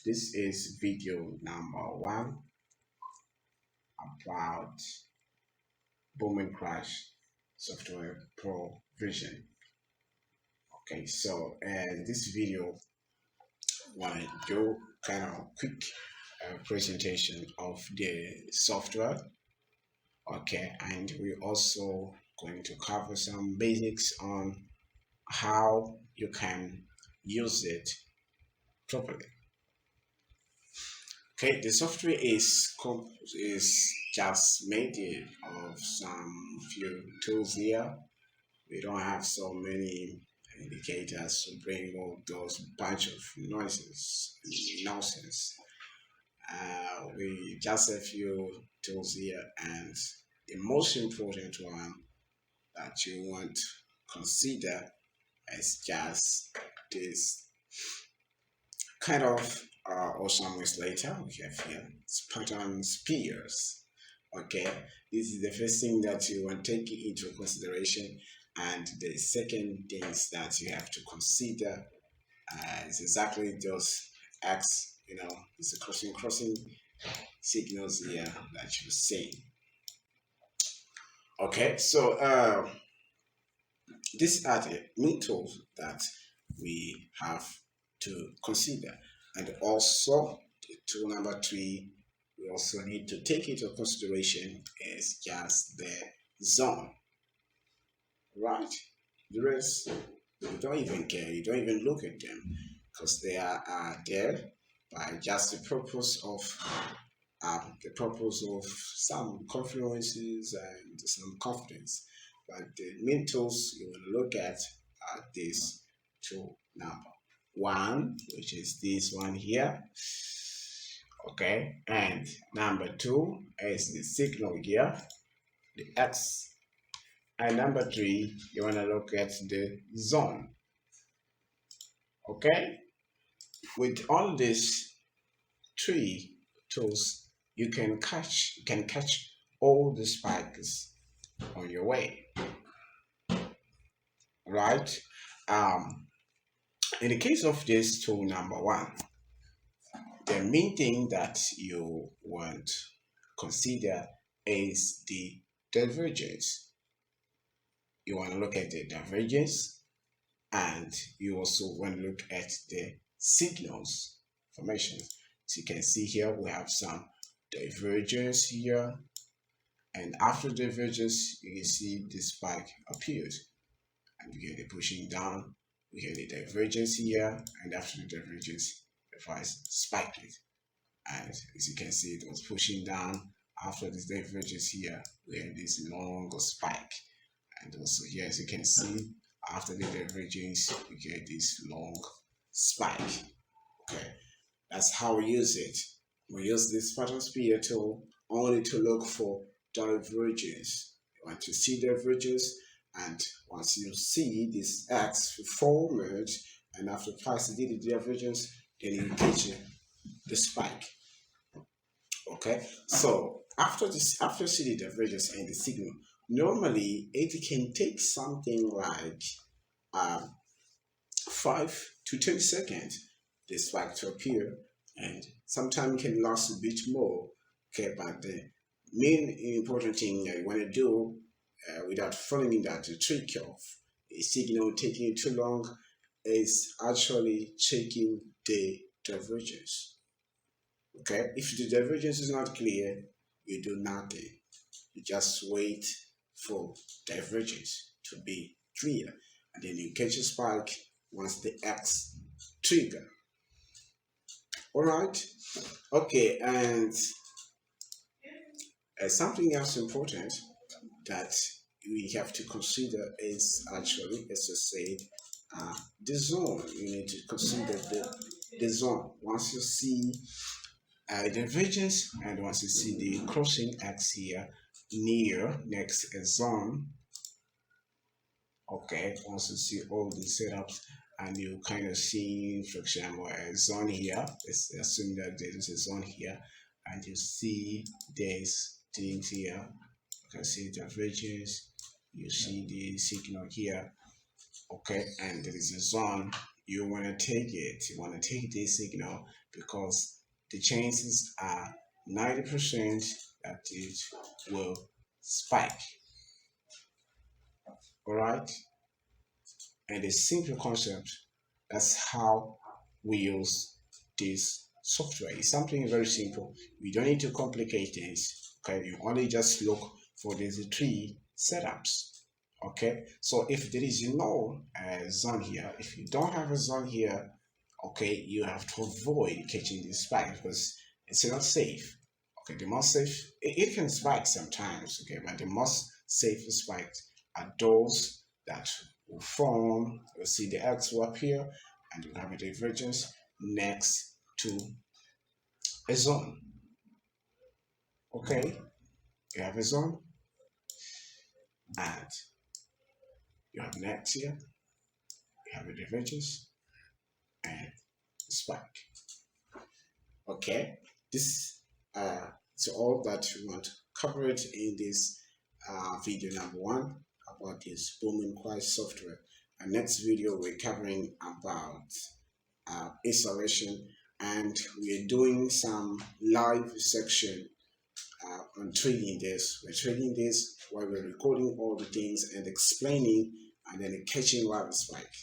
This is video number 1 about boom and crash software provision. Okay, so in this video, I want to do kind of quick presentation of the software. Okay, and we're also going to cover some basics on how you can use it properly. Okay, the software is just made of some few tools here. We don't have so many indicators to bring all those bunch of nonsense. We just a few tools here, and the most important one that you want to consider is just this kind of or some weeks later we have here pattern spears. Okay, this is the first thing that you want to take into consideration, and the second things that you have to consider is exactly those X, it's a crossing signals here that you see. Okay, so these are the main tools that we have to consider. And also, tool number 3, we also need to take into consideration is just the zone, right? The rest, you don't even care, you don't even look at them, because they are there by just the purpose of some confluences and some confidence. But the main tools you want to look at are these two number 1, which is this one here. Okay, and number 2 is the signal here, the X, and number 3 you want to look at the zone. Okay, with all these 3 tools you can catch all the spikes on your way, right? In the case of this tool number 1, the main thing that you want to consider is the divergence. You want to look at the divergence, and you also want to look at the signals formations. So you can see here we have some divergence here, and after divergence you can see the spike appears, and you get the pushing down. We have the divergence here, and after the divergence the price spiked it, and as you can see it was pushing down. After this divergence here we have this long spike, and also here as you can see after the divergence we get this long spike. Okay, that's how we use it. We use this pattern spear tool only to look for divergence. You want to see divergence, and once you see this X formed, and after price did the divergence, then you catch the spike. Okay, so after see the divergence and the signal, normally it can take something like 5 to 10 seconds the spike to appear, and sometimes it can last a bit more. Okay, but the main important thing you want to do without following that trick of a signal taking too long is actually checking the divergence. Okay, if the divergence is not clear, you do nothing. You just wait for divergence to be clear, and then you catch a spike once the X trigger. All right. Okay, and something else important that we have to consider is actually, as I said, the zone. You need to consider the zone. Once you see divergence, and once you see the crossing X here near next zone. Okay, once you see all the setups and you kind of see, for example, a zone here, let's assume that there is a zone here, and you see there's things here. You can see divergence, you see the signal here. Okay, and there is a zone. you want to take it. You want to take this signal because the chances are 90% that it will spike. All right, and a simple concept. That's how we use this software. It's something very simple. We don't need to complicate things. Okay, you only just look for these three setups. Okay, so if there is no zone here, if you don't have a zone here, okay, you have to avoid catching this spike because it's not safe. Okay, the most safe, it can spike sometimes, okay, but the most safe spikes are those that will form. You'll see the X will appear and you have a divergence next to a zone. Okay, you have a zone and you have next here, you have a divergence and a spike. Okay, this is all that we want to cover it in this video number 1 about this 𝐌𝐈𝐋𝐋𝐈𝐎𝐍𝐒 software. And next video we're covering about installation, and we're doing some live section on trading this. We're trading this while we're recording all the things and explaining and then catching live spike.